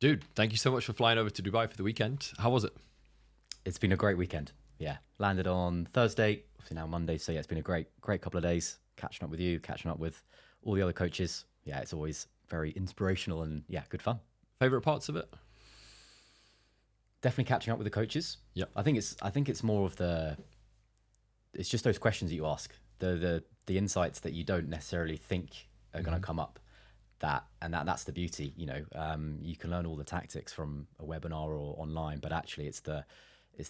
Dude, thank you so much for flying over to Dubai for the weekend. How was it? It's been a great weekend. Yeah, landed on Thursday, obviously now Monday. So yeah, it's been a great couple of days catching up with you, catching up with all the other coaches. Yeah, it's always very inspirational and yeah, good fun. Favorite parts of it? Definitely catching up with the coaches. Yep. I think it's more of it's just those questions that you ask, the insights that you don't necessarily think are going to come up. That's the beauty. You can learn all the tactics from a webinar or online, but actually it's the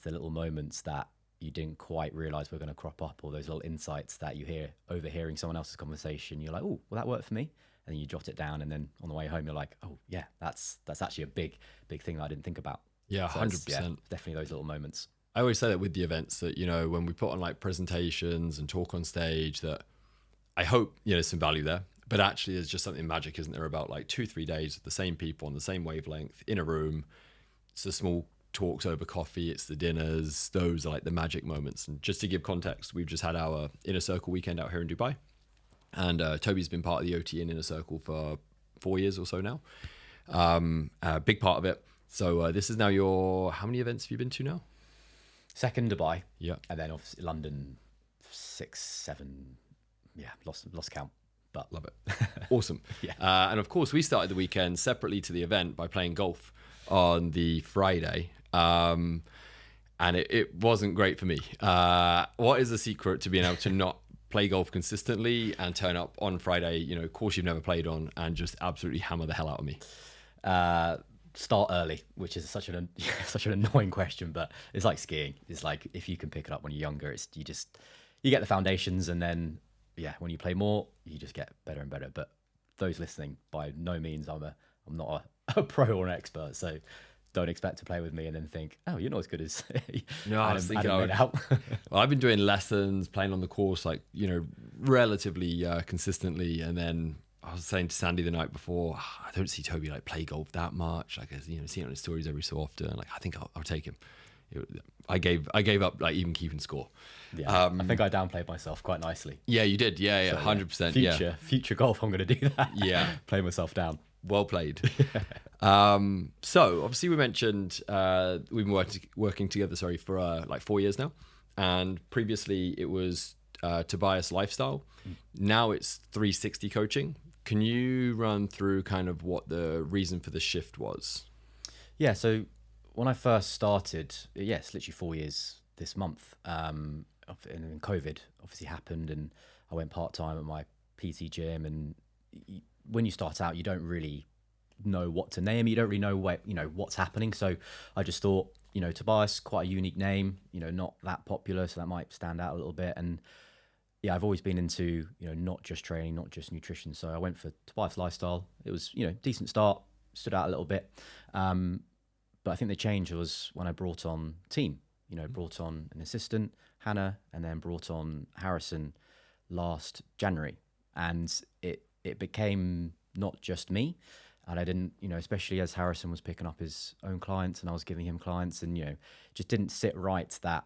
little moments that you didn't quite realize were going to crop up, or those little insights that you hear overhearing someone else's conversation. You're like, oh, well, that worked for me, and then you jot it down, and then on the way home you're like, oh yeah, that's actually a big thing that I didn't think about. Yeah, So 100%. definitely those little moments. I always say that with the events that, when we put on like presentations and talk on stage, that I hope, there's some value there, but actually there's just something magic, isn't there, about like 2-3 days with the same people on the same wavelength in a room. It's the small talks over coffee, it's the dinners. Those are like the magic moments. And just to give context, we've just had our Inner Circle weekend out here in Dubai. And Toby's been part of the OT in Inner Circle for 4 years or so now. A big part of it. So this is now how many events have you been to now? Second Dubai, Yeah. and then obviously London 6, 7. Yeah, lost count. But Love it. Awesome. Yeah. And of course, we started the weekend separately to the event by playing golf on the Friday. And it wasn't great for me. What is the secret to being able to not play golf consistently and turn up on Friday, course you've never played on, and just absolutely hammer the hell out of me? Start early, which is such an annoying question, but it's like skiing. It's like if you can pick it up when you're younger, you get the foundations, and then when you play more, you just get better and better. But those listening, by no means I'm not a pro or an expert, so don't expect to play with me and then think, oh, you're not as good as No, I was thinking out. Well, I've been doing lessons, playing on the course, like, relatively consistently. And then I was saying to Sandy the night before, I don't see Toby like play golf that much. Like, see it on his stories every so often. Like, I think I'll take him. I gave up like even keeping score. Yeah, I think I downplayed myself quite nicely. Yeah, you did. Yeah, So, 100%. Future golf, I'm going to do that. Yeah. Play myself down. Well played. So obviously we mentioned we've been working together, for like 4 years now, and previously it was Tobias Lifestyle. Now it's 360 coaching. Can you run through kind of what the reason for the shift was? Yeah, so when I first started, it's literally 4 years this month, and then COVID obviously happened, and I went part-time at my PT gym, and when you start out, you don't really know what to name. You don't really know what's happening. So I just thought, Tobias, quite a unique name, not that popular, so that might stand out a little bit. And yeah, I've always been into, not just training, not just nutrition. So I went for Tobias Lifestyle. It was, decent start, stood out a little bit. But I think the change was when I brought on team, brought on an assistant, Hannah, and then brought on Harrison last January. And it became not just me. And I didn't, especially as Harrison was picking up his own clients and I was giving him clients, and, just didn't sit right that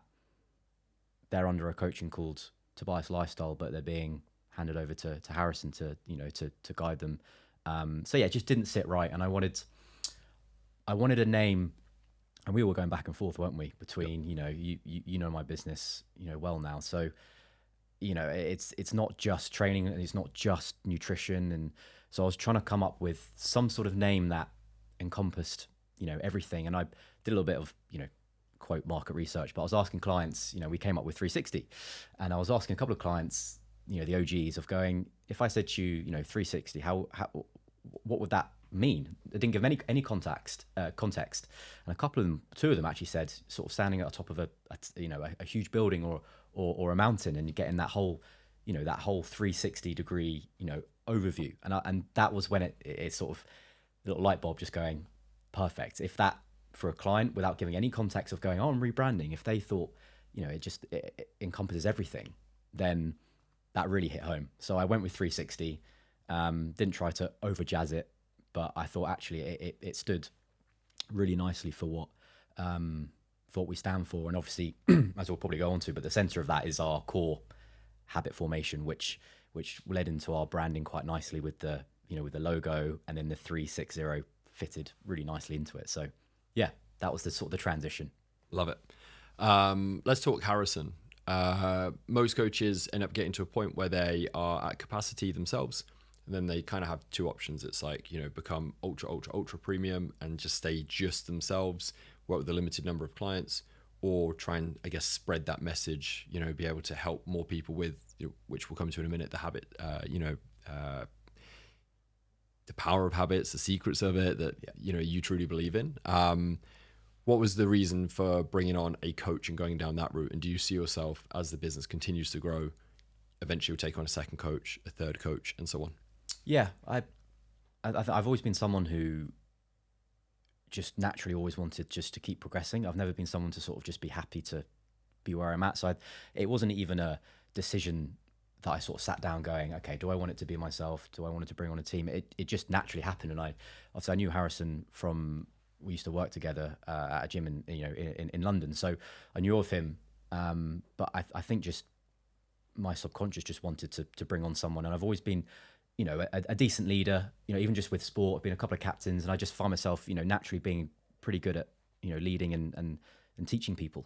they're under a coaching called Tobias Lifestyle, but they're being handed over to Harrison to guide them. So yeah, it just didn't sit right. And I wanted a name, and we were going back and forth, weren't we? Between, you know my business, well now. So, it's not just training and it's not just nutrition. And so I was trying to come up with some sort of name that encompassed, everything. And I did a little bit of, quote market research, but I was asking clients, we came up with 360, and I was asking a couple of clients, the OGs, of going, if I said to you, 360, how what would that mean? I didn't give any context. And two of them actually said sort of standing at the top of a huge building or a mountain, and you're getting that whole 360 degree, overview. And that was when it sort of, the little light bulb just going, perfect. If that, for a client, without giving any context of going, I'm rebranding, if they thought, it encompasses everything, then that really hit home. So I went with 360, didn't try to over jazz it, but I thought actually it stood really nicely for what we stand for. And obviously, as we'll probably go on to, but the center of that is our core habit formation, which led into our branding quite nicely with the logo, and then the 360 fitted really nicely into it. So yeah, that was the sort of the transition. Love it. Let's talk Harrison. Most coaches end up getting to a point where they are at capacity themselves, and then they kind of have two options. It's like, become ultra premium and just stay just themselves, work with a limited number of clients, or try and, I guess, spread that message, be able to help more people with, which we'll come to in a minute, the habit, the power of habits, the secrets of it that, you truly believe in. What was the reason for bringing on a coach and going down that route? And do you see yourself, as the business continues to grow, eventually you'll take on a second coach, a third coach, and so on? Yeah, I've always been someone who just naturally always wanted just to keep progressing. I've never been someone to sort of just be happy to be where I'm at. So it wasn't even a decision that I sort of sat down going, okay, do I want it to be myself? Do I want it to bring on a team? It just naturally happened. And I knew Harrison from, we used to work together at a gym in London. So I knew of him. But I think just my subconscious just wanted to bring on someone. And I've always been, a decent leader, even just with sport. I've been a couple of captains, and I just find myself, naturally being pretty good at, leading and teaching people.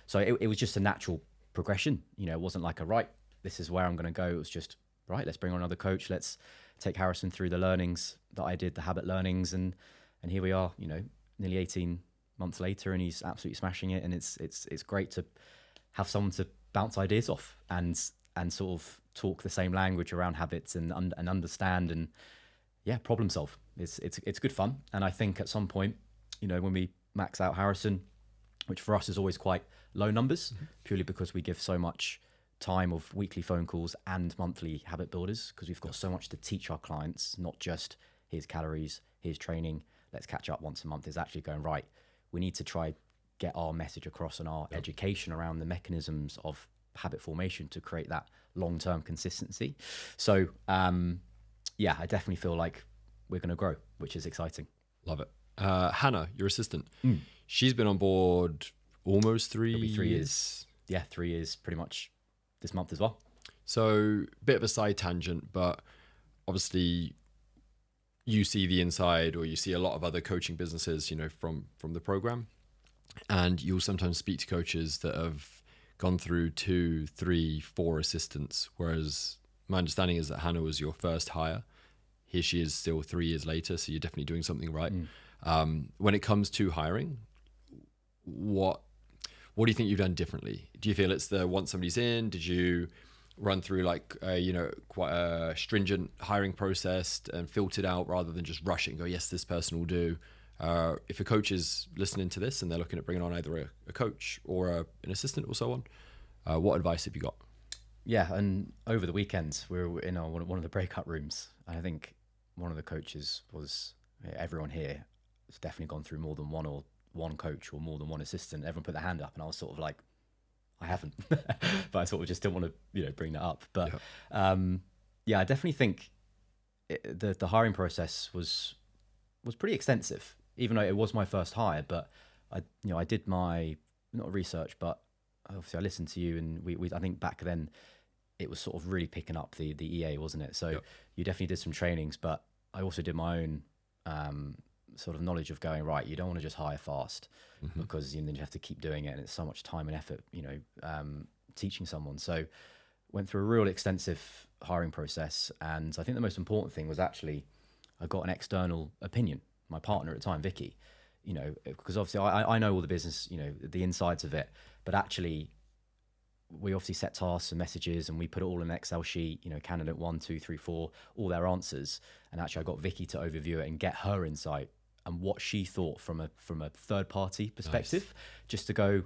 So it was just a natural progression. It wasn't like this is where I'm going to go. It was just, right, let's bring on another coach. Let's take Harrison through the learnings that I did, the habit learnings. And here we are, nearly 18 months later, and he's absolutely smashing it. And it's great to have someone to bounce ideas off and sort of talk the same language around habits and understand and problem solve. It's good fun. And I think at some point, when we max out Harrison, which for us is always quite low numbers, purely because we give so much time of weekly phone calls and monthly habit builders, because we've got so much to teach our clients, not just here's calories, here's training, let's catch up once a month. Is actually going, right, we need to try get our message across and our education around the mechanisms of habit formation to create that long-term consistency. So I definitely feel like we're going to grow, which is exciting. Love it. Hannah, your assistant, she's been on board almost 3 years. 3 years. Yeah, 3 years pretty much this month as well. So bit of a side tangent, but obviously you see the inside, or you see a lot of other coaching businesses, from the program, and you'll sometimes speak to coaches that have gone through 2, 3, 4 assistants, whereas my understanding is that Hannah was your first hire. Here she is still 3 years later, so you're definitely doing something right. When it comes to hiring, what do you think you've done differently? Do you feel it's once somebody's in, did you run through quite a stringent hiring process and filtered out rather than just rush it and go, yes, this person will do? If a coach is listening to this and they're looking at bringing on either a coach or an assistant or so on, what advice have you got? Yeah, and over the weekend, we were in one of the breakout rooms. I think one of the coaches was, everyone here has definitely gone through more than one coach or more than one assistant. Everyone put their hand up, and I was sort of like, I haven't, but I sort of just didn't want to, bring that up. But I definitely think the hiring process was pretty extensive, even though it was my first hire. But I did my, not research, but obviously I listened to you, and we I think back then it was sort of really picking up the EA, wasn't it? So you definitely did some trainings, but I also did my own sort of knowledge of going, right, you don't want to just hire fast, because then you have to keep doing it, and it's so much time and effort, teaching someone. So went through a real extensive hiring process, and I think the most important thing was actually I got an external opinion. My partner at the time, Vicky, because obviously I know all the business, the insides of it, but actually we obviously set tasks and messages, and we put it all in an Excel sheet, candidate 1, 2, 3, 4, all their answers. And actually I got Vicky to overview it and get her insight and what she thought from a third party perspective. Nice. Just to go,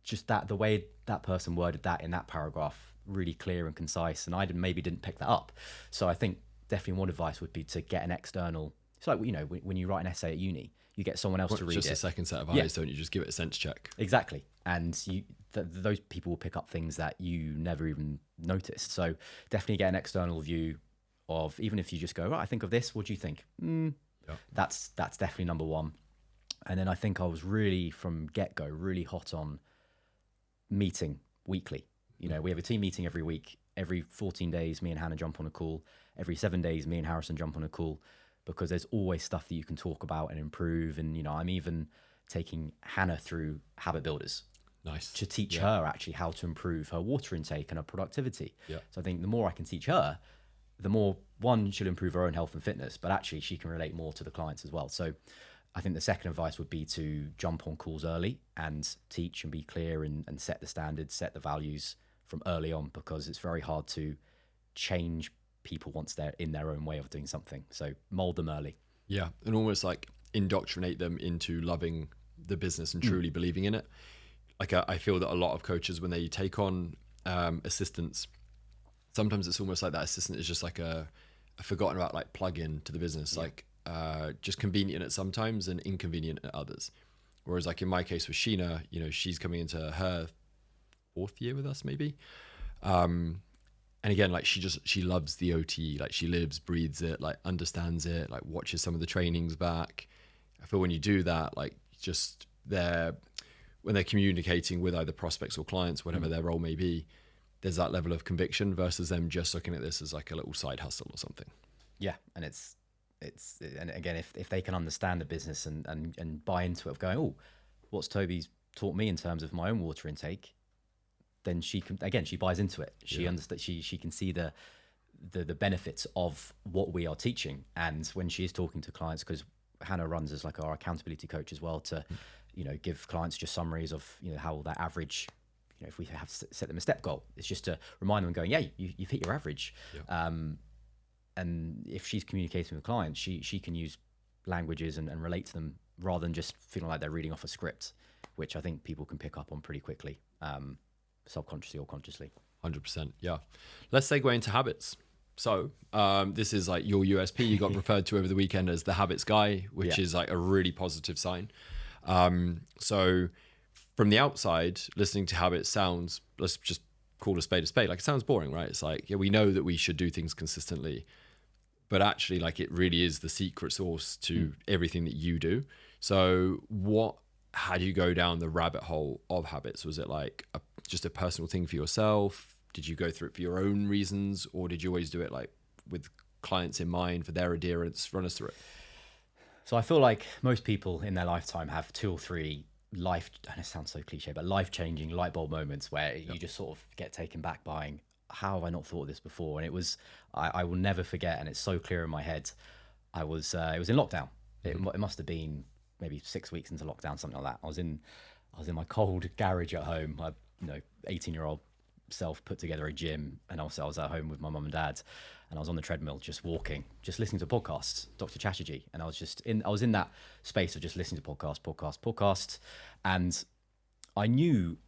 just that, the way that person worded that in that paragraph, really clear and concise. And I maybe didn't pick that up. So I think definitely one advice would be to get an external. It's like, when you write an essay at uni, you get someone else to read it. Just a second set of eyes, don't you? Just give it a sense check. Exactly. And those people will pick up things that you never even noticed. So definitely get an external view of, even if you just go, right, I think of this, what do you think? That's definitely number one. And then I think I was really, from get-go, really hot on meeting weekly. We have a team meeting every week. Every 14 days, me and Hannah jump on a call. Every 7 days, me and Harrison jump on a call. because there's always stuff that you can talk about and improve. And, you know, I'm even taking Hannah through habit builders. Nice. To teach her actually how to improve her water intake and her productivity. Yeah. So I think the more I can teach her, the more, one, she'll improve her own health and fitness, but actually she can relate more to the clients as well. So I think the second advice would be to jump on calls early and teach and be clear and set the standards, set the values from early on, because it's very hard to change people once they're in their own way of doing something. So mold them early. Yeah. And almost like indoctrinate them into loving the business and truly believing in it. Like I feel that a lot of coaches, when they take on assistants, sometimes it's almost like that assistant is just like a forgotten about like plug-in to the business, like just convenient at sometimes and inconvenient at others. Whereas like in my case with Sheena, you know, she's coming into her 4th year with us maybe. And again, like she loves the OT, like she lives, breathes it, like understands it, like watches some of the trainings back. I feel when you do that, like just when they're communicating with either prospects or clients, whatever their role may be, there's that level of conviction versus them just looking at this as like a little side hustle or something. Yeah. And and again, if they can understand the business and buy into it of going, oh, what's Toby's taught me in terms of my own water intake, then she buys into it. She understands, she can see the benefits of what we are teaching. And when she is talking to clients, because Hannah runs as like our accountability coach as well, to, you know, give clients just summaries of, you know, how that average, you know, if we have set them a step goal, it's just to remind them going, yeah, you've hit your average. And if she's communicating with clients, she can use languages and relate to them rather than just feeling like they're reading off a script, which I think people can pick up on pretty quickly. Subconsciously or consciously. 100%. Yeah. Let's segue into habits. So this is like your USP. You got referred to over the weekend as the habits guy, which is like a really positive sign. So from the outside, listening to habits sounds, let's just call a spade, like it sounds boring, right? It's like, yeah, we know that we should do things consistently, but actually like it really is the secret sauce to everything that you do. So how do you go down the rabbit hole of habits? Was it like just a personal thing for yourself? Did you go through it for your own reasons, or did you always do it like with clients in mind for their adherence? Run us through it. So I feel like most people in their lifetime have 2 or 3 and it sounds so cliche, but life-changing light bulb moments where you just sort of get taken back by, how have I not thought of this before? And it was, I will never forget, and it's so clear in my head. It was in lockdown. It must have been maybe 6 weeks into lockdown, something like that. I was in my cold garage at home. My 18-year-old self put together a gym, and also I was at home with my mum and dad, and I was on the treadmill just walking, just listening to podcasts, Dr. Chatterjee, and I was in that space of just listening to podcasts, and I knew,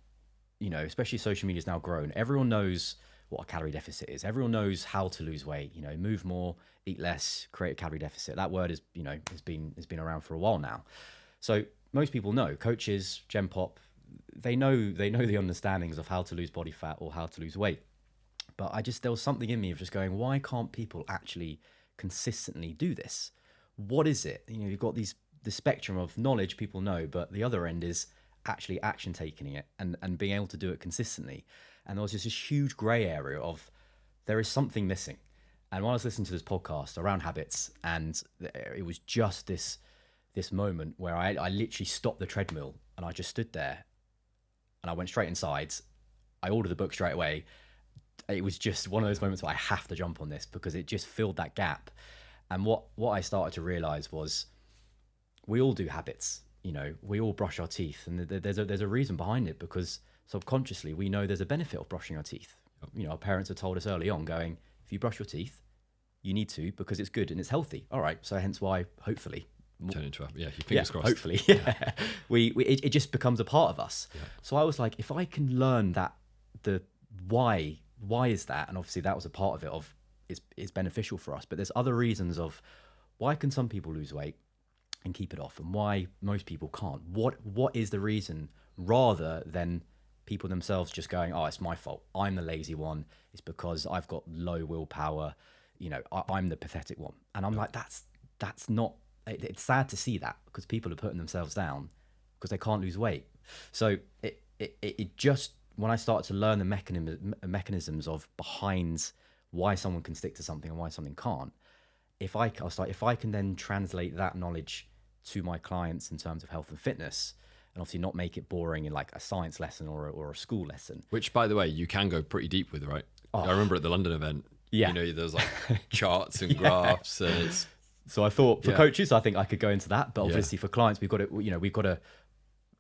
especially social media has now grown, everyone knows what a calorie deficit is. Everyone knows how to lose weight, move more, eat less, create a calorie deficit. That word is, has been around for a while now. So most people know, coaches, Gen Pop, they know the understandings of how to lose body fat or how to lose weight. But there was something in me of just going, why can't people actually consistently do this? What is it? You've got the spectrum of knowledge people know, but the other end is actually action taking it and being able to do it consistently. And there was just this huge gray area of there is something missing. And when I was listening to this podcast around habits, and it was just this moment where I literally stopped the treadmill and I just stood there and I went straight inside. I ordered the book straight away. It was just one of those moments where I have to jump on this because it just filled that gap. And what I started to realize was we all do habits. We all brush our teeth, and there's a reason behind it, because subconsciously we know there's a benefit of brushing our teeth. Our parents have told us early on, going, if you brush your teeth, you need to, because it's good and it's healthy. All right, so hence why, hopefully, turn into your fingers crossed. Hopefully, yeah. It just becomes a part of us. Yeah. So I was like, if I can learn that the why is that, and obviously that was a part of it of it's beneficial for us, but there's other reasons of why can some people lose weight and keep it off, and why most people can't. What is the reason, rather than people themselves just going, oh, it's my fault, I'm the lazy one, it's because I've got low willpower, I'm the pathetic one. And I'm like, that's not, it's sad to see that, because people are putting themselves down because they can't lose weight. So it just, when I started to learn the mechanisms of behind why someone can stick to something and why something can't, if I can then translate that knowledge to my clients in terms of health and fitness, and obviously not make it boring in like a science lesson or a school lesson. Which, by the way, you can go pretty deep with, right? I remember at the London event, Yeah. you know, there's like charts and graphs, and it's So I thought for coaches, I think I could go into that, but obviously for clients, we've got to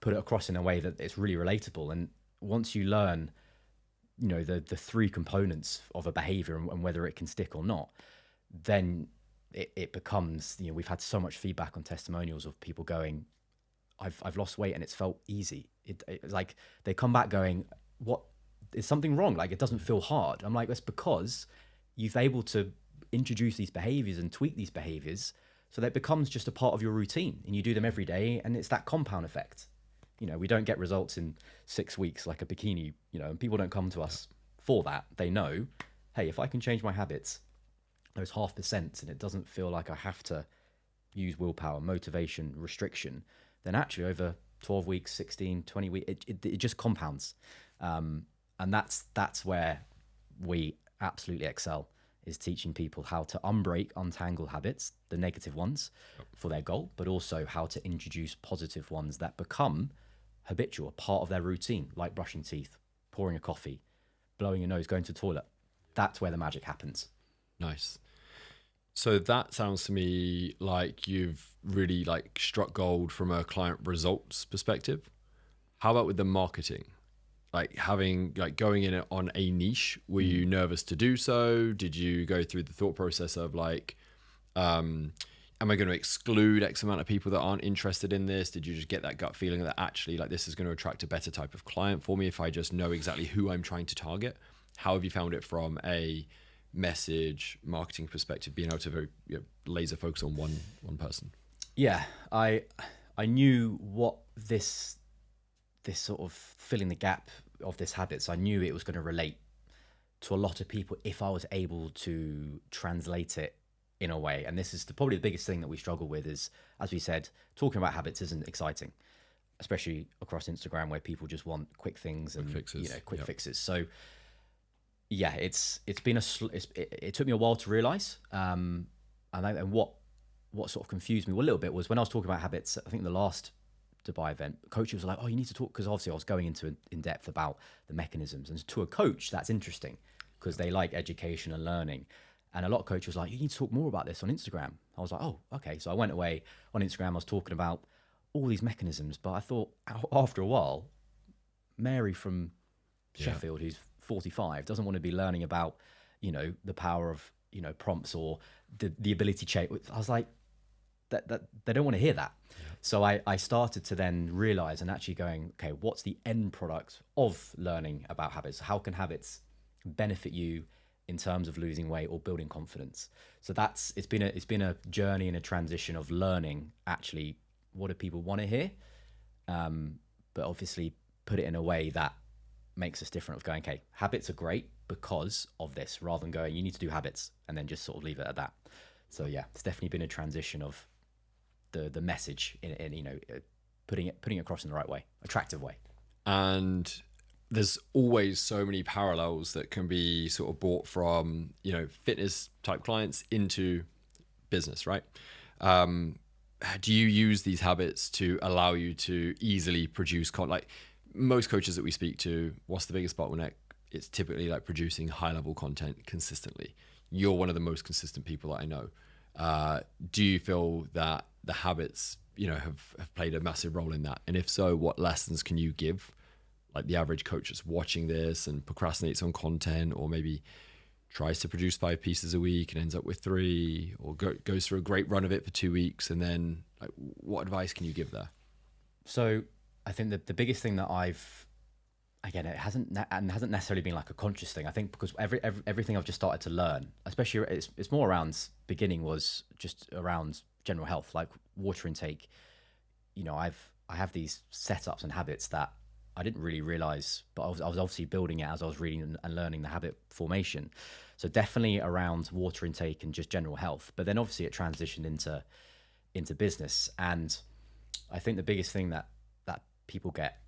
put it across in a way that it's really relatable. And once you learn, you know, the three components of a behavior and whether it can stick or not, then it becomes, you know, we've had so much feedback on testimonials of people going, I've lost weight and it's felt easy. It's like they come back going, what is something wrong? Like it doesn't feel hard. I'm like, that's because you've able to introduce these behaviors and tweak these behaviors so that it becomes just a part of your routine and you do them every day, and it's that compound effect. You know, we don't get results in 6 weeks like a bikini, you know, and people don't come to us for that. They know, hey, if I can change my habits, those 0.5%, and it doesn't feel like I have to use willpower, motivation, restriction, then actually over 12 weeks, 16, 20 weeks, it just compounds. And that's where we absolutely excel, is teaching people how to unbreak, untangle habits, the negative ones for their goal, but also how to introduce positive ones that become habitual, a part of their routine, like brushing teeth, pouring a coffee, blowing your nose, going to the toilet. That's where the magic happens. nice. So that sounds to me like you've really like struck gold from a client results perspective. How about with the marketing? Like going in on a niche, were you nervous to do so? Did you go through the thought process of like, am I going to exclude X amount of people that aren't interested in this? Did you just get that gut feeling that actually like this is going to attract a better type of client for me if I just know exactly who I'm trying to target? How have you found it from a message marketing perspective, being able to very laser focus on one person? Yeah, I knew what this sort of filling the gap of this habits, I knew it was going to relate to a lot of people if I was able to translate it in a way. And this is probably the biggest thing that we struggle with is, as we said, talking about habits isn't exciting, especially across Instagram where people just want quick things and quick fixes. So yeah, it took me a while to realize. And what sort of confused me a little bit was when I was talking about habits, I think the last Dubai event, coaches were like, oh, you need to talk, because obviously I was going into in depth about the mechanisms, and to a coach that's interesting because they like education and learning, and a lot of coaches was like, you need to talk more about this on Instagram. I was like, oh, okay. So I went away on Instagram, I was talking about all these mechanisms, but I thought after a while, Mary from Sheffield, who's 45, doesn't want to be learning about, you know, the power of, you know, prompts or the ability to change. I was like, that they don't want to hear that. So I started to then realize and actually going, okay, what's the end product of learning about habits? How can habits benefit you in terms of losing weight or building confidence? So it's been a journey and a transition of learning actually what do people want to hear, but obviously put it in a way that makes us different, of going, okay, habits are great because of this, rather than going, you need to do habits and then just sort of leave it at that. So yeah, it's definitely been a transition of the message in you know, putting it across in the right way, attractive way. And there's always so many parallels that can be sort of brought from, you know, fitness type clients into business, right? Do you use these habits to allow you to easily produce content? Like most coaches that we speak to, what's the biggest bottleneck? It's typically like producing high level content consistently. You're one of the most consistent people that I know. Do you feel that the habits, you know, have played a massive role in that? And if so, what lessons can you give like the average coach that's watching this and procrastinates on content, or maybe tries to produce 5 pieces a week and ends up with 3, or goes through a great run of it for 2 weeks, and then like, what advice can you give there? So I think that the biggest thing that it hasn't necessarily been like a conscious thing. I think because everything I've just started to learn, especially it's more around beginning, was just around general health, like water intake. You know, I have these setups and habits that I didn't really realize, but I was obviously building it as I was reading and learning the habit formation. So definitely around water intake and just general health. But then obviously it transitioned into business. And I think the biggest thing that people get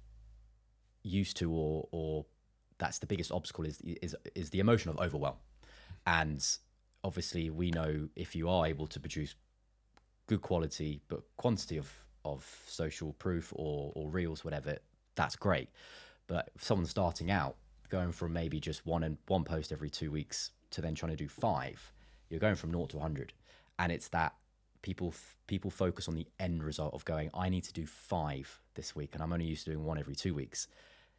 used to, or that's the biggest obstacle, is the emotion of overwhelm. And obviously we know if you are able to produce good quality but quantity of social proof or reels, whatever, that's great. But if someone's starting out, going from maybe just one post every 2 weeks to then trying to do 5, you're going from 0 to 100. And it's that people focus on the end result of going, I need to do 5 this week, and I'm only used to doing 1 every 2 weeks.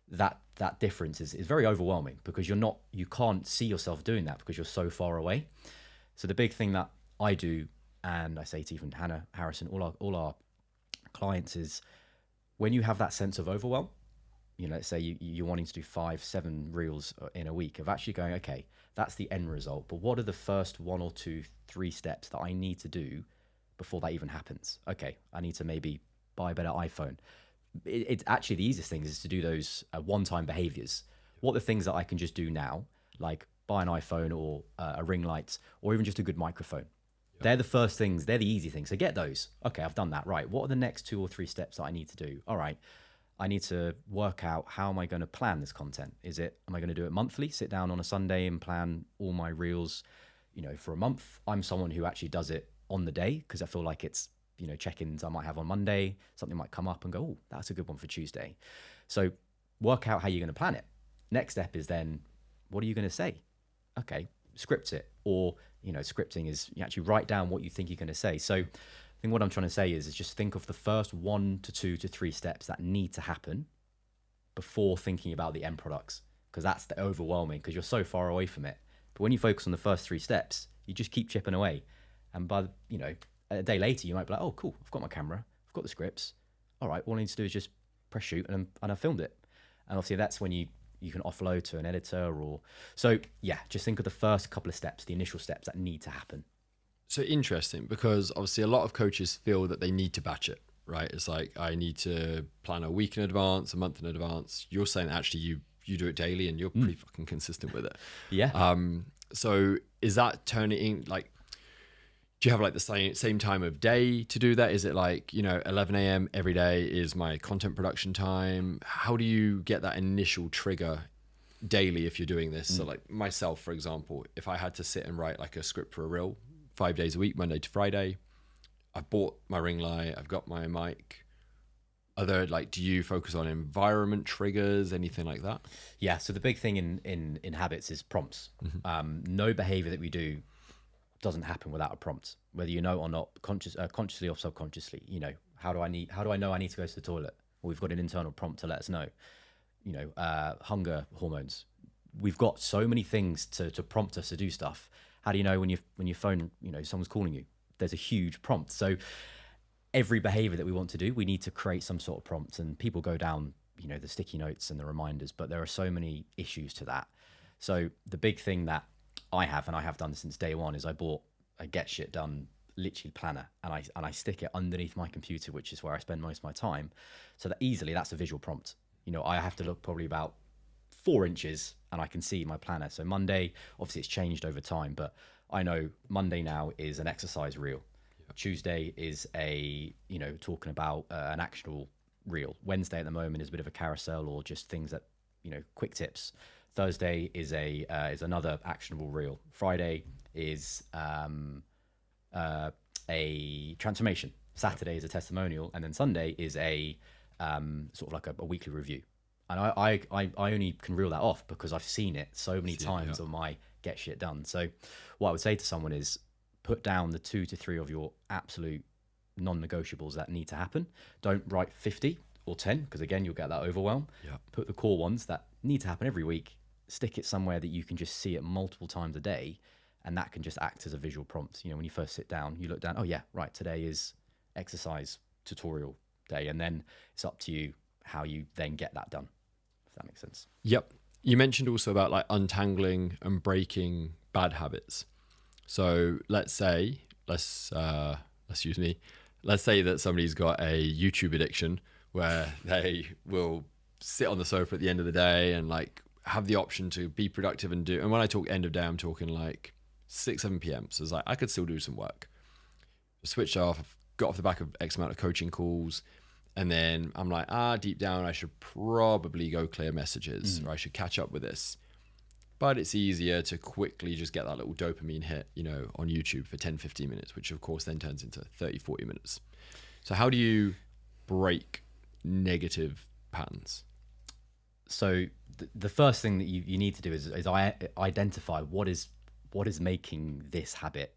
That difference is very overwhelming, because you can't see yourself doing that because you're so far away. So the big thing that I do, and I say to even Hannah, Harrison, all our clients, is when you have that sense of overwhelm, let's say you're wanting to do 5, 7 reels in a week, of actually going, okay, that's the end result, but what are the first 1 or 2, 3 steps that I need to do before that even happens? Okay, I need to maybe buy a better iPhone. It's actually the easiest thing is to do those one-time behaviors. What are the things that I can just do now, like buy an iPhone or a ring light, or even just a good microphone? Yep. They're the first things. They're the easy things. So get those. Okay, I've done that. Right. What are the next 2 or 3 steps that I need to do? All right. I need to work out, how am I going to plan this content? Am I going to do it monthly? Sit down on a Sunday and plan all my reels, for a month. I'm someone who actually does it on the day, because I feel like it's, check-ins I might have on Monday, something might come up and go, oh, that's a good one for Tuesday. So work out how you're going to plan it. Next step is then, what are you going to say? Okay, script it. Or, scripting is you actually write down what you think you're going to say. So I think what I'm trying to say is just think of the first 1 to 2 to 3 steps that need to happen before thinking about the end products, because that's the overwhelming, because you're so far away from it. But when you focus on the first 3 steps, you just keep chipping away. And by, a day later, you might be like, oh, cool, I've got my camera, I've got the scripts. All right, all I need to do is just press shoot and I filmed it. And obviously that's when you can offload to an editor so yeah, just think of the first couple of steps, the initial steps that need to happen. So interesting, because obviously a lot of coaches feel that they need to batch it, right? It's like, I need to plan a week in advance, a month in advance. You're saying actually you do it daily and you're pretty fucking consistent with it. Yeah. So is that turning, like, do you have like the same time of day to do that? Is it like, 11 a.m. every day is my content production time? How do you get that initial trigger daily if you're doing this? So like myself, for example, if I had to sit and write like a script for a reel 5 days a week, Monday to Friday, I've bought my ring light, I've got my mic. Do you focus on environment triggers, anything like that? Yeah. So the big thing in habits is prompts. Mm-hmm. No behavior that we do doesn't happen without a prompt, whether you know or not, consciously or subconsciously. How do I know I need to go to the toilet? Well, we've got an internal prompt to let us know. Hunger hormones. We've got so many things to prompt us to do stuff. How do you know when your phone, someone's calling you? There's a huge prompt. So every behavior that we want to do, we need to create some sort of prompt. And people go down, the sticky notes and the reminders, but there are so many issues to that. So the big thing that I have, and I have done since day one, is I bought a Get Shit Done literally planner, and I stick it underneath my computer, which is where I spend most of my time, so that easily that's a visual prompt. I have to look probably about 4 inches and I can see my planner. So Monday, obviously it's changed over time, but I know Monday now is an exercise reel. Yep. Tuesday is talking about an actionable reel. Wednesday at the moment is a bit of a carousel, or just things that, quick tips. Thursday is another actionable reel. Friday is a transformation. Saturday is a testimonial, and then Sunday is a sort of like a weekly review. And I only can reel that off because I've seen it so many times on my Get Shit Done. So what I would say to someone is put down the 2 to 3 of your absolute non-negotiables that need to happen. Don't write 50 or 10, because again, you'll get that overwhelm. Yeah. Put the core ones that need to happen every week, stick it somewhere that you can just see it multiple times a day, and that can just act as a visual prompt. When you first sit down, you look down, oh yeah, right, today is exercise tutorial day, and then it's up to you how you then get that done, if that makes sense. Yep. You mentioned also about like untangling and breaking bad habits. So let's say that somebody's got a YouTube addiction where they will sit on the sofa at the end of the day and like have the option to be productive and do. And when I talk end of day, I'm talking like 6, 7 p.m. So it's like, I could still do some work. Switched off, I've got off the back of X amount of coaching calls. And then I'm like, deep down, I should probably go clear messages, or I should catch up with this. but it's easier to quickly just get that little dopamine hit, on YouTube for 10, 15 minutes, which of course then turns into 30, 40 minutes. So how do you break negative patterns? So the first thing that you need to do is identify what is making this habit.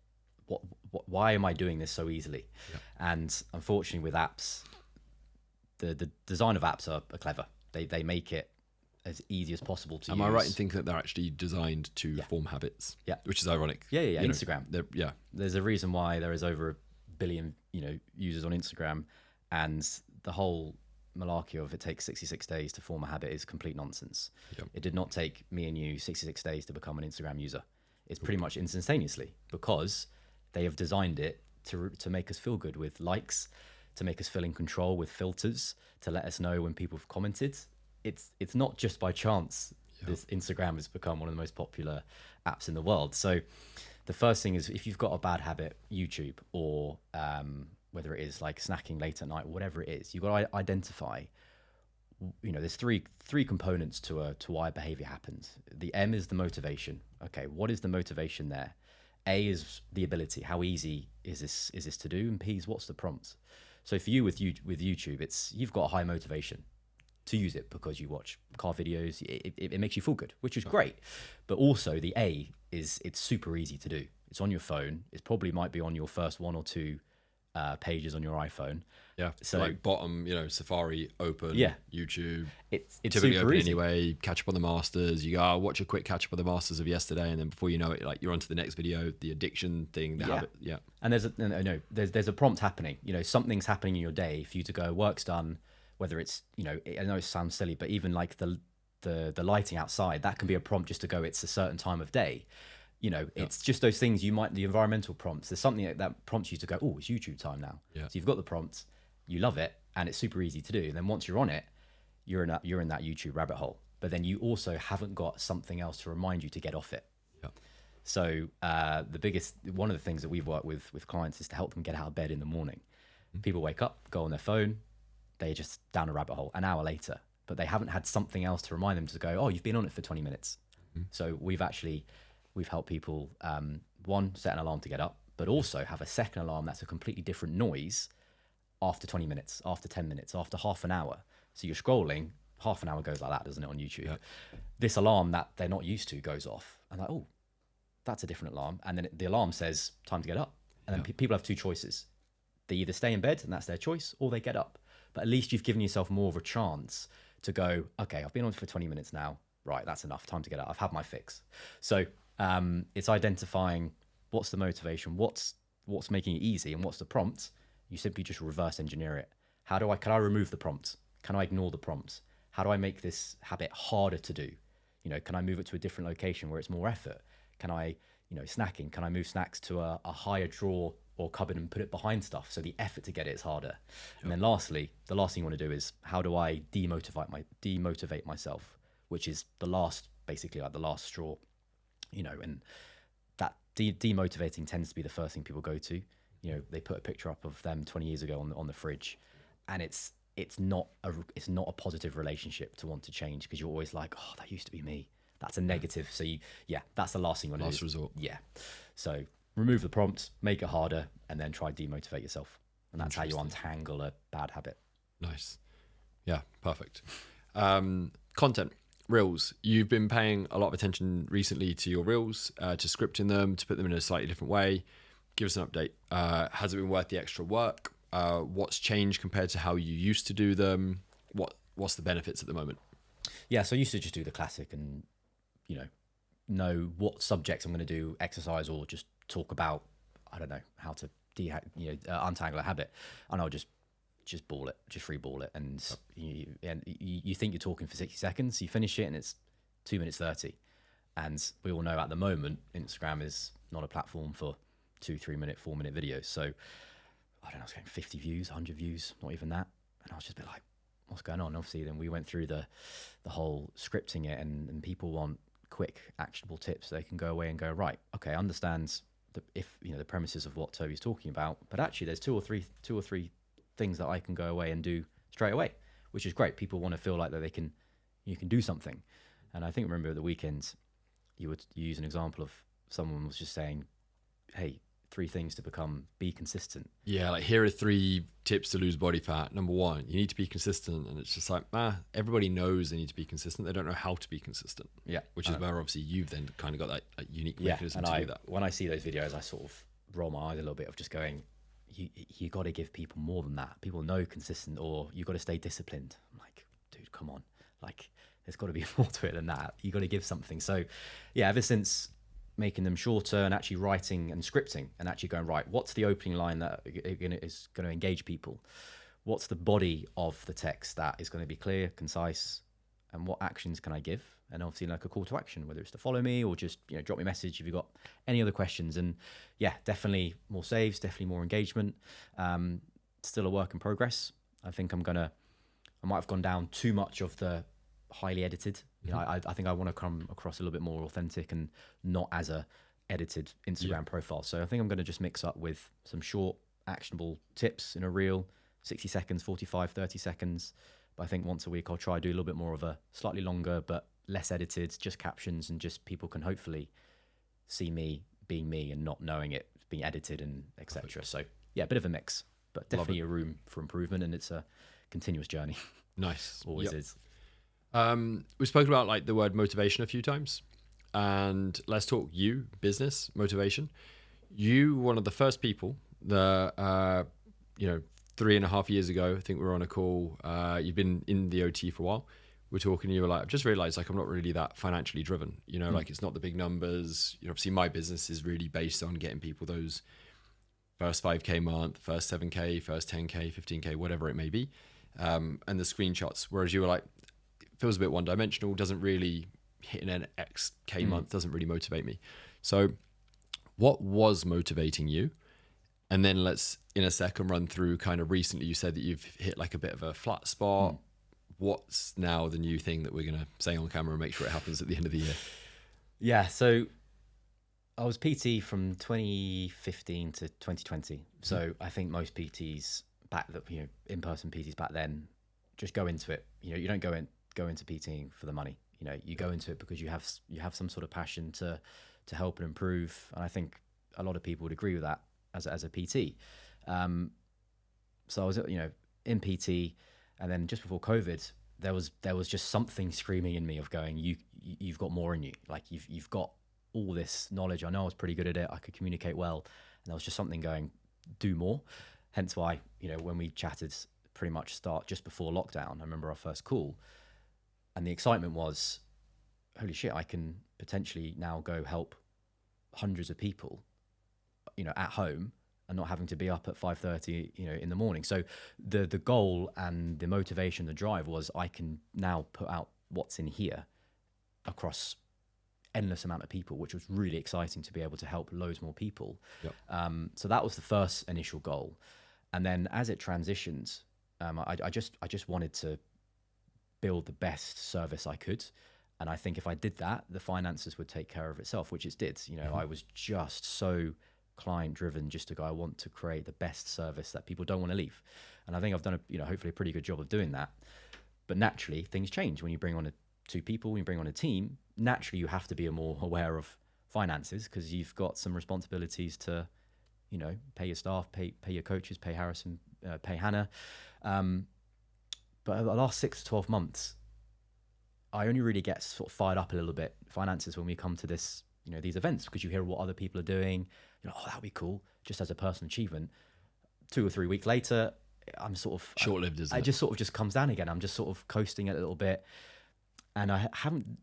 Why am I doing this so easily? Yeah. And unfortunately with apps, the design of apps are clever. They make it as easy as possible to use. Am I right in thinking that they're actually designed to form habits? Yeah. Which is ironic. Yeah. Instagram. Yeah. There's a reason why there is over 1 billion, users on Instagram, and the whole malarkey of it takes 66 days to form a habit is complete nonsense. Yep. It did not take me and you 66 days to become an Instagram user. It's pretty much instantaneously, because they have designed it to make us feel good with likes, to make us feel in control with filters, to let us know when people have commented. It's not just by chance this Instagram has become one of the most popular apps in the world. So the first thing is, if you've got a bad habit, YouTube, or whether it is like snacking late at night, whatever it is, you've got to identify, there's three components to why behavior happens. The M is the motivation. Okay, what is the motivation there? A is the ability. How easy is this to do? And P is, what's the prompt? So for you with YouTube, you've got a high motivation to use it because you watch car videos. It makes you feel good, which is great. But also the A is, it's super easy to do. It's on your phone. It probably might be on your first 1 or 2 pages on your iPhone. Yeah. So like bottom, Safari open. Yeah. YouTube. It's typically super open easy. Anyway. Catch up on the Masters. You go, watch a quick catch up on the Masters of yesterday, and then before you know it, like you're onto the next video. The addiction thing, the habit. Yeah. And there's a prompt happening. Something's happening in your day for you to go, work's done. Whether it's, I know it sounds silly, but even like the lighting outside, that can be a prompt just to go, it's a certain time of day. It's just those things the environmental prompts. There's something that prompts you to go, oh, it's YouTube time now. Yeah. So you've got the prompt, you love it, and it's super easy to do. And then once you're on it, you're in that YouTube rabbit hole. But then you also haven't got something else to remind you to get off it. Yeah. So one of the things that we've worked with clients is to help them get out of bed in the morning. Mm-hmm. People wake up, go on their phone, they're just down a rabbit hole an hour later, but they haven't had something else to remind them to go, oh, you've been on it for 20 minutes. Mm-hmm. So we've helped people, one, set an alarm to get up, but also have a second alarm that's a completely different noise after 20 minutes, after 10 minutes, after half an hour. So you're scrolling, half an hour goes like that, doesn't it, on YouTube? Yeah. This alarm that they're not used to goes off, and like, oh, that's a different alarm. And then the alarm says, time to get up. And then people have 2 choices. They either stay in bed, and that's their choice, or they get up. But at least you've given yourself more of a chance to go, okay, I've been on for 20 minutes now. Right, that's enough. Time to get up. I've had my fix. So it's identifying what's the motivation, what's making it easy, and what's the prompt. You simply just reverse engineer it. Can I remove the prompt? Can I ignore the prompt? How do I make this habit harder to do? Can I move it to a different location where it's more effort? Can I, snacking, can I move snacks to a higher drawer or cupboard and put it behind stuff, so the effort to get it is harder? Yep. And then lastly, the last thing you want to do is, how do I demotivate myself, which is basically like the last straw, and that demotivating tends to be the first thing people go to. They put a picture up of them 20 years ago on the fridge, and it's not a positive relationship to want to change, because you're always like, oh, that used to be me. That's a negative. So that's the last thing you want to do. Last resort. Yeah. So remove the prompt, make it harder, and then try demotivate yourself. And that's how you untangle a bad habit. Nice. Yeah, perfect. Content. Reels. You've been paying a lot of attention recently to your reels, to scripting them, to put them in a slightly different way. Give us an update. Has it been worth the extra work? What's changed compared to how you used to do them? What's the benefits at the moment? Yeah, so I used to just do the classic and, know what subjects I'm going to do, exercise, or just talk about, I don't know, how to untangle a habit. And I'll just ball it, just free ball it. And you think you're talking for 60 seconds, you finish it and it's 2 minutes 30. And we all know at the moment, Instagram is not a platform for 2, 3 minute, 4 minute videos. So I don't know, I was getting 50 views, 100 views, not even that. And I was just a bit like, what's going on? Obviously, then we went through the whole scripting it, and people want quick, actionable tips. They can go away and go, right, okay, I understand the premises of what Toby's talking about, but actually there's two or three things that I can go away and do straight away, which is great. People want to feel like that you can do something. And I think, remember at the weekend, you use an example of someone was just saying, hey, 3 things to be consistent. Yeah, like here are 3 tips to lose body fat. Number 1, you need to be consistent. And it's just like, everybody knows they need to be consistent. They don't know how to be consistent. Yeah. Which is where obviously you've then kind of got that unique mechanism to do that. When I see those videos, I sort of roll my eyes a little bit of just going, you got to give people more than that. People know consistent, or you got to stay disciplined. I'm like, dude, come on. Like, there's got to be more to it than that. You got to give something. So yeah, ever since making them shorter and actually writing and scripting and actually going, right, what's the opening line that is going to engage people? What's the body of the text that is going to be clear, concise, and what actions can I give? And obviously like a call to action, whether it's to follow me or just, drop me a message if you've got any other questions. And yeah, definitely more saves, definitely more engagement. Still a work in progress. I think I might have gone down too much of the highly edited. I think I want to come across a little bit more authentic and not as a edited Instagram profile. So I think I'm going to just mix up with some short, actionable tips in a reel, 60 seconds, 45, 30 seconds. But I think once a week I'll try to do a little bit more of a slightly longer, but less edited, just captions, and just people can hopefully see me being me and not knowing it being edited and etc. So yeah, a bit of a mix, but definitely a room for improvement, and it's a continuous journey. Nice. Always is. We've spoken about like the word motivation a few times, and let's talk business motivation. You, one of the first people that, 3.5 years ago, I think we were on a call. You've been in the OT for a while. We're talking, you were like, I've just realized like I'm not really that financially driven, like it's not the big numbers. Obviously my business is really based on getting people those first 5K month, first 7K, first 10K, 15K, whatever it may be. And the screenshots, whereas you were like, feels a bit one-dimensional, doesn't really hit an XK month, doesn't really motivate me. So what was motivating you? And then let's in a second run through kind of recently, you said that you've hit like a bit of a flat spot. What's now the new thing that we're going to say on camera and make sure it happens at the end of the year? Yeah, so I was PT from 2015 to 2020. So I think most PTs in-person PTs back then just go into it. You don't go into PTing for the money. You go into it because you have some sort of passion to help and improve. And I think a lot of people would agree with that as a PT. So I was in PT, and then just before COVID, there was just something screaming in me of going, you've got more in you. Like you've got all this knowledge. I know I was pretty good at it. I could communicate well, and there was just something going, do more. Hence why when we chatted pretty much start just before lockdown, I remember our first call. And the excitement was, holy shit, I can potentially now go help hundreds of people, at home and not having to be up at 5:30, in the morning. So the goal and the motivation, the drive was I can now put out what's in here across endless amount of people, which was really exciting to be able to help loads more people. Yep. So that was the first initial goal. And then as it transitioned, I just wanted to build the best service I could. And I think if I did that, the finances would take care of itself, which it did. I was just so client driven just to go, I want to create the best service that people don't want to leave. And I think I've done hopefully a pretty good job of doing that. But naturally things change when you bring on 2 people, when you bring on a team. Naturally you have to be more aware of finances because you've got some responsibilities to, pay your staff, pay your coaches, pay Harrison, pay Hannah. But over the last 6 to 12 months, I only really get sort of fired up a little bit, finances, when we come to this, these events, because you hear what other people are doing. Oh, that'd be cool, just as a personal achievement. 2 or 3 weeks later, I'm sort of short-lived, isn't it? Just sort of just comes down again. I'm just sort of coasting it a little bit, and I haven't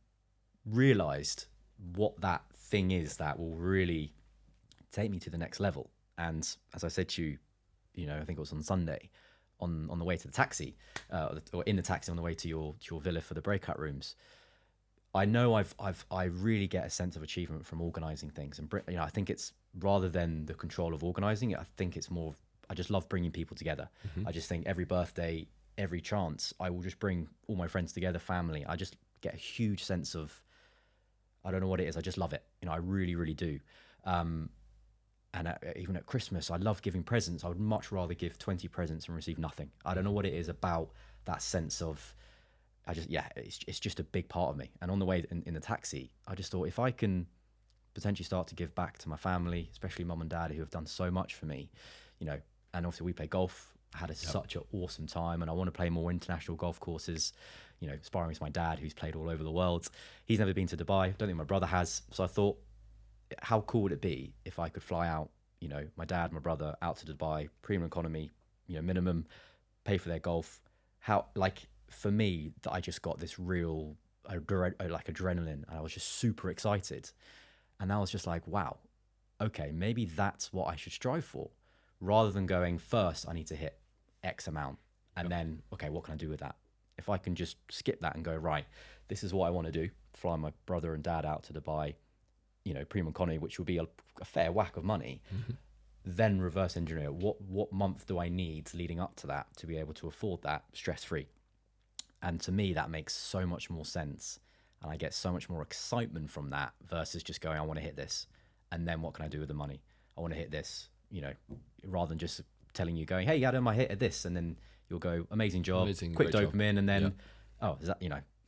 realized what that thing is that will really take me to the next level. And as I said to you, I think it was on Sunday, on the way to the taxi, or in the taxi on the way to your villa for the breakout rooms, I know I really get a sense of achievement from organizing things. And I think it's, rather than the control of organizing it, I think it's more, I just love bringing people together. I just think every birthday, every chance, I will just bring all my friends together, family. I just get a huge sense of, I don't know what it is, I just love it. I really, really do. And even at Christmas, I love giving presents. I would much rather give 20 presents and receive nothing. I don't know what it is about that sense of it's just a big part of me. And on the way in the taxi, I just thought, if I can potentially start to give back to my family, especially mum and dad, who have done so much for me, and obviously we play golf. I had such an awesome time, and I want to play more international golf courses, sparring with my dad, who's played all over the world. He's never been to Dubai. I don't think my brother has. So I thought, how cool would it be if I could fly out, my dad, my brother out to Dubai, premium economy, minimum, pay for their golf. For me, that I just got this real adrenaline, and I was just super excited. And I was just like, wow, okay, maybe that's what I should strive for, rather than going, first I need to hit X amount, and then, okay, what can I do with that? If I can just skip that and go, right, this is what I want to do, fly my brother and dad out to Dubai, premium economy, which would be a fair whack of money, then reverse engineer what month do I need leading up to that to be able to afford that stress-free. And to me, that makes so much more sense, and I get so much more excitement from that versus just going, I want to hit this, and then what can I do with the money? I want to hit this, rather than just telling you, going, hey Adam, I hit this, and then you'll go, amazing job, quick dopamine job. And then oh, is that,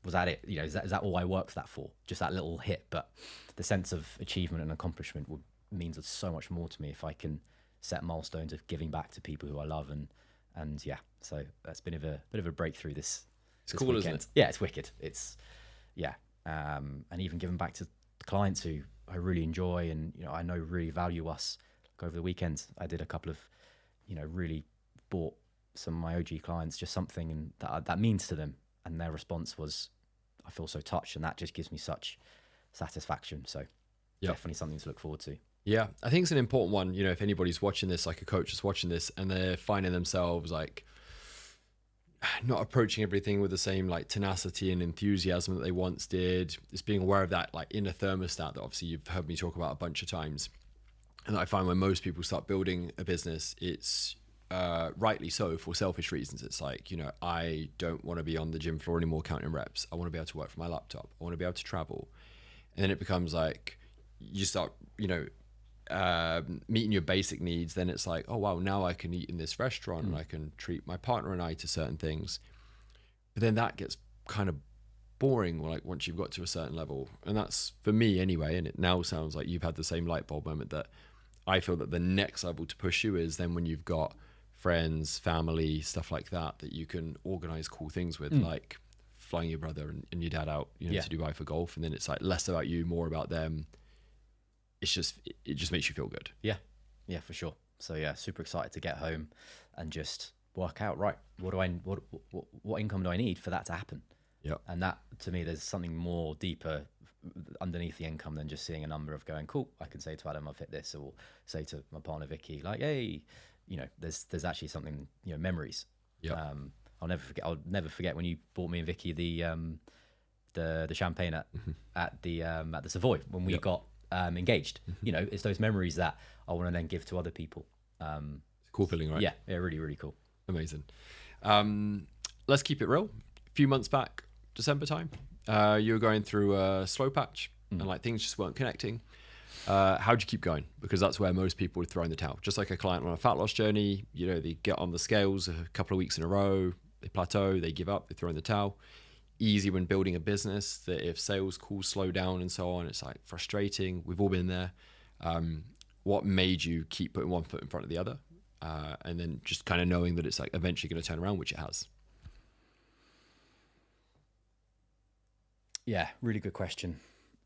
was that it? Is that all I worked that for? Just that little hit. But the sense of achievement and accomplishment means it's so much more to me if I can set milestones of giving back to people who I love, and yeah, so that's been a bit of a breakthrough this cool weekend. Isn't it? Yeah, it's wicked. It's and even giving back to clients who I really enjoy and I know really value us. Like over the weekend, I did a couple of really bought some of my OG clients just something, and that means to them, and their response was, I feel so touched, and that just gives me such satisfaction. So definitely something to look forward to. Yeah, I think it's an important one. If anybody's watching this, like a coach is watching this, and they're finding themselves like not approaching everything with the same like tenacity and enthusiasm that they once did, it's being aware of that like inner thermostat that obviously you've heard me talk about a bunch of times. And I find when most people start building a business, it's rightly so for selfish reasons. It's like, I don't want to be on the gym floor anymore counting reps. I want to be able to work from my laptop. I want to be able to travel. And then it becomes like you start, meeting your basic needs. Then it's like, oh wow, now I can eat in this restaurant and I can treat my partner and I to certain things. But then that gets kind of boring, like once you've got to a certain level. And that's for me anyway. And it now sounds like you've had the same light bulb moment, that I feel that the next level to push you is then when you've got friends, family, stuff like that you can organize cool things with, like flying your brother and your dad out, to Dubai for golf. And then it's like less about you, more about them. It just makes you feel good. Yeah, for sure. So yeah, super excited to get home and just work out, right, what income do I need for that to happen? Yeah. And that, to me, there's something more deeper underneath the income than just seeing a number of going, cool, I can say to Adam, I've hit this, or say to my partner Vicky, like, hey, there's actually something, memories. Yeah. I'll never forget when you bought me and Vicky the champagne at the Savoy when we got engaged. It's those memories that I want to then give to other people. It's a cool feeling, right? Yeah, really, really cool. Amazing. Let's keep it real. A few months back, December time, you were going through a slow patch and like things just weren't connecting. How'd you keep going? Because that's where most people would throw in the towel. Just like a client on a fat loss journey, they get on the scales a couple of weeks in a row, they plateau, they give up, they throw in the towel. Easy when building a business, that if sales calls slow down and so on, it's like frustrating. We've all been there. What made you keep putting one foot in front of the other? And then just kind of knowing that it's like eventually going to turn around, which it has. Yeah, really good question.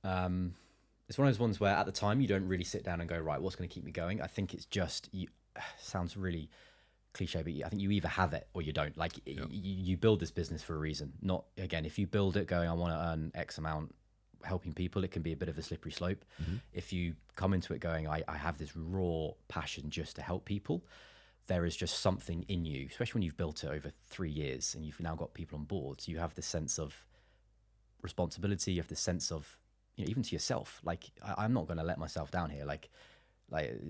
It's one of those ones where at the time you don't really sit down and go, right, what's going to keep me going? I think it's just, sounds really cliche, but I think you either have it or you don't. Like you build this business for a reason. Not, again, if you build it going, I want to earn X amount helping people, it can be a bit of a slippery slope. If you come into it going, I have this raw passion just to help people, there is just something in you, especially when you've built it over 3 years and you've now got people on board. So you have this sense of responsibility, you have this sense of, even to yourself, like, I'm not going to let myself down here. Like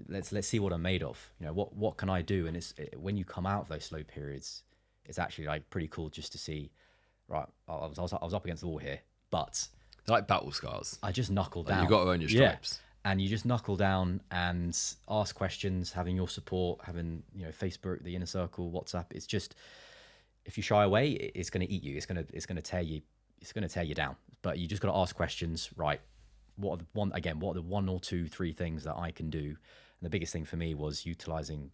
let's see what I'm made of. What can I do? And when you come out of those slow periods, it's actually like pretty cool just to see, right, I was up against the wall here, but they're like battle scars. I just knuckled down. You got to earn your stripes. Yeah. And you just knuckle down and ask questions, having your support, having Facebook, the inner circle, WhatsApp. It's just, if you shy away, it's going to eat you. It's going to tear you. It's going to tear you down. But you just got to ask questions, right? What are the one or two, three things that I can do? And the biggest thing for me was utilizing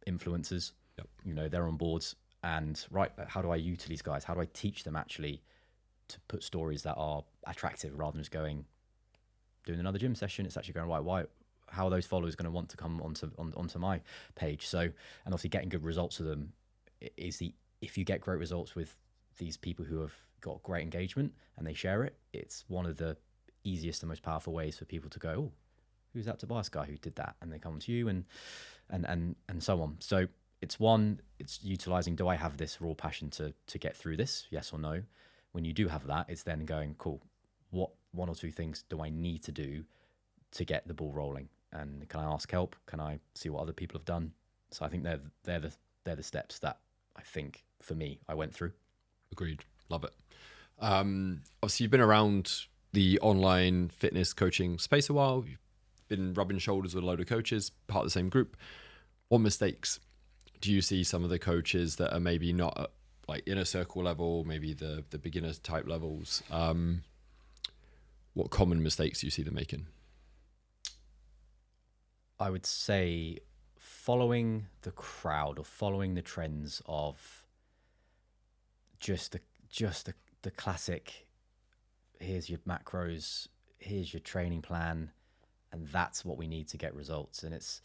influencers. Yep. You know, they're on boards, and right, how do I utilize these guys? How do I teach them actually to put stories that are attractive rather than just doing another gym session? It's actually going, right, why? How are those followers going to want to come onto my page? So, and obviously getting good results with them is if you get great results with these people who have got great engagement and they share it, it's one of the easiest and most powerful ways for people to go, oh, who's that Tobias guy who did that? And they come to you and so on. So it's utilizing, do I have this raw passion to get through this? Yes or no? When you do have that, it's then going, cool, what one or two things do I need to do to get the ball rolling? And can I ask help? Can I see what other people have done? So I think they're the steps that I think for me I went through. Agreed. Love it. Obviously, you've been around the online fitness coaching space a while. You've been rubbing shoulders with a load of coaches, part of the same group. What mistakes do you see some of the coaches that are maybe not at like inner circle level, maybe the beginner type levels? What common mistakes do you see them making? I would say following the crowd or following the trends of just the classic, here's your macros, here's your training plan, and that's what we need to get results. And it's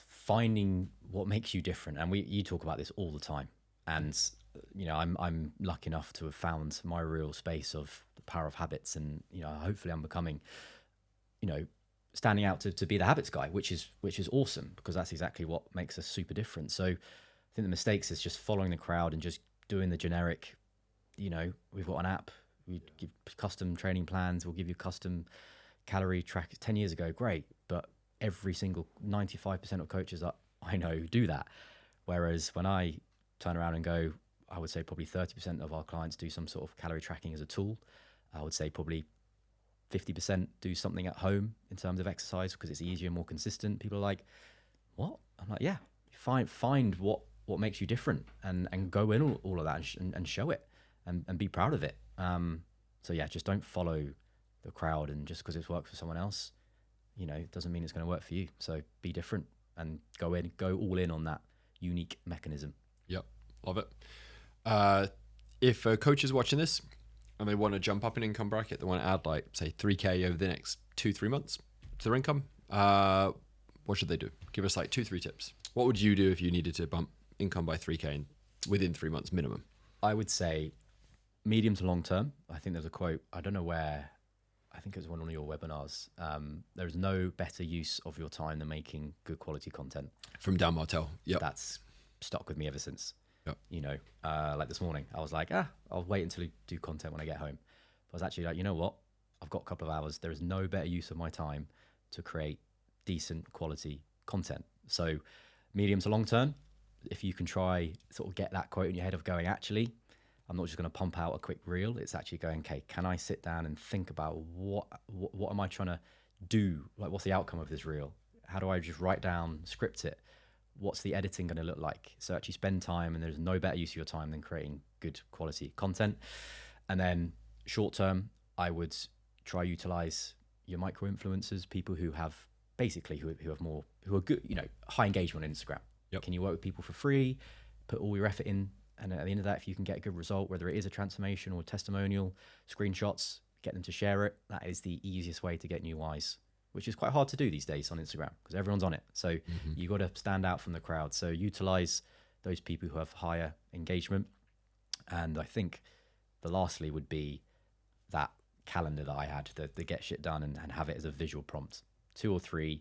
finding what makes you different. And you talk about this all the time. And you know, I'm lucky enough to have found my real space of the power of habits, and you know, hopefully I'm becoming, you know, standing out to be the habits guy, which is awesome, because that's exactly what makes us super different. So I think the mistakes is just following the crowd and just doing the generic, you know, we've got an app, we give custom training plans, we'll give you custom calorie track. 10 years ago, great, but every single 95% of coaches that I know do that. Whereas when I turn around and go, I would say probably 30% of our clients do some sort of calorie tracking as a tool. I would say probably 50% do something at home in terms of exercise because it's easier and more consistent. People are like, what? I'm like, yeah, find what makes you different and go in all of that and show it and be proud of it. So yeah, just don't follow the crowd, and just because it's worked for someone else, you know, doesn't mean it's going to work for you. So be different and go all in on that unique mechanism. Yep. Love it. If a coach is watching this and they want to jump up an income bracket, they want to add like say 3K over the next 2-3 months to their income, what should they do? Give us like 2-3 tips. What would you do if you needed to bump income by 3K within 3 months minimum? I would say medium to long term. I think there's a quote, I don't know where, I think it was one of your webinars. There's no better use of your time than making good quality content. From Dan Martell. Yep. That's stuck with me ever since. Yep. You know, like this morning, I was like, I'll wait until I do content when I get home. But I was actually like, you know what? I've got a couple of hours. There is no better use of my time to create decent quality content. So medium to long term, if you can try sort of get that quote in your head of going, actually, I'm not just going to pump out a quick reel. It's actually going, okay, can I sit down and think about what am I trying to do? Like, what's the outcome of this reel? How do I just write down, script it? What's the editing going to look like? So actually spend time, and there's no better use of your time than creating good quality content. And then short term, I would try utilize your micro influencers, people who have basically who are good, you know, high engagement on Instagram. Yep. Can you work with people for free? Put all your effort in, and at the end of that, if you can get a good result, whether it is a transformation or a testimonial, screenshots, get them to share it. That is the easiest way to get new eyes, which is quite hard to do these days on Instagram because everyone's on it. So you got to stand out from the crowd. So utilize those people who have higher engagement. And I think the lastly would be that calendar that I had, the get shit done, and have it as a visual prompt. 2 or 3,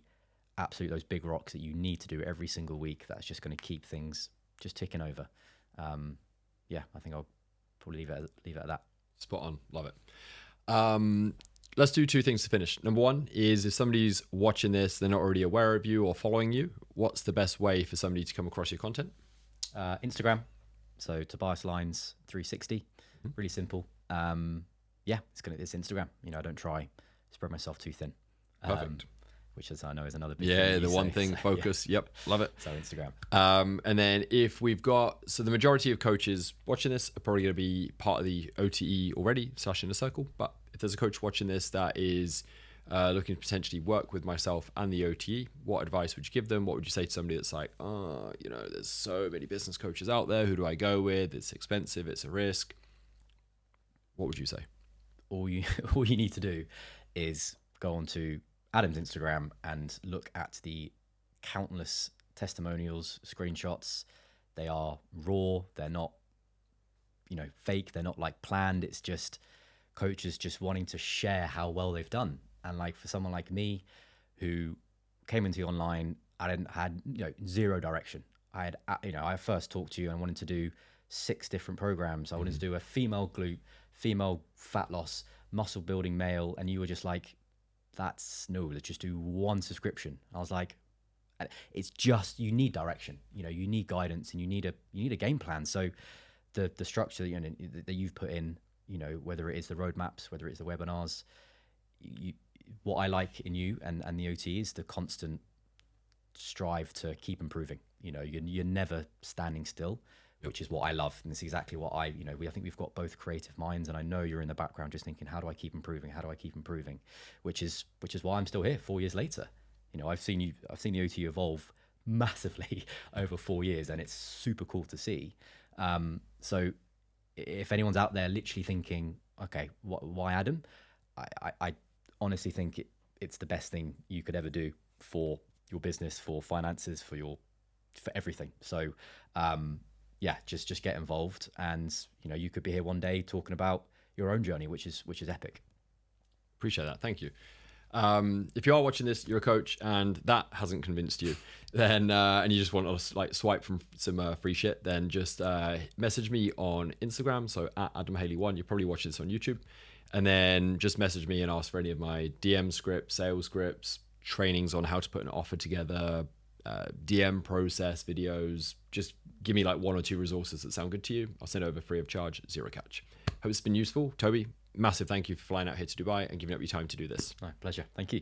absolute those big rocks that you need to do every single week. That's just going to keep things just ticking over. Yeah, I think I'll probably leave it at that. Spot on. Love it. Let's do 2 things to finish. Number 1 is if somebody's watching this, they're not already aware of you or following you, what's the best way for somebody to come across your content? Instagram. So Tobias Lynes 360. Really simple. Yeah, it's Instagram. You know, I don't try spread myself too thin. Perfect. which is, I know, is another big Yeah, thing the you one say. thing, So, focus. yeah. Yep, love it. So Instagram. And then if we've got, so the majority of coaches watching this are probably going to be part of the OTE already, / Inner Circle. But if there's a coach watching this that is looking to potentially work with myself and the OTE, what advice would you give them? What would you say to somebody that's like, oh, you know, there's so many business coaches out there. Who do I go with? It's expensive. It's a risk. What would you say? All you all you need to do is go onto Adam's Instagram and look at the countless testimonials, screenshots. They are raw. They're not, fake. They're not like planned. It's just coaches just wanting to share how well they've done. And like for someone like me who came into online, I had zero direction. I first talked to you and wanted to do 6 different programs. I wanted to do a female glute, female fat loss, muscle building male, and you were just like, let's just do one subscription. I was like, it's just, you need direction, you need guidance, and you need a game plan. So the structure that you've put in, whether it is the roadmaps, whether it's the webinars, what I like in you and the OT is the constant strive to keep improving. You're never standing still, which is what I love. And it's exactly what I think we've got both creative minds, and I know you're in the background just thinking, how do I keep improving? How do I keep improving? Which is why I'm still here 4 years later. I've seen the OT evolve massively over 4 years, and it's super cool to see. So if anyone's out there literally thinking, okay, why Adam? I honestly think it's the best thing you could ever do for your business, for finances, for everything. So just get involved, and you could be here one day talking about your own journey, which is epic. Appreciate that. Thank you. If you are watching this, you're a coach and that hasn't convinced you, then and you just want to like swipe from some free shit, then just message me on Instagram. So at AdamHaley1. You're probably watching this on YouTube, and then just message me and ask for any of my DM scripts, sales scripts, trainings on how to put an offer together, DM process videos. Just give me like 1 or 2 resources that sound good to you. I'll send over free of charge, zero catch. Hope it's been useful. Toby, massive thank you for flying out here to Dubai and giving up your time to do this. My pleasure. Thank you.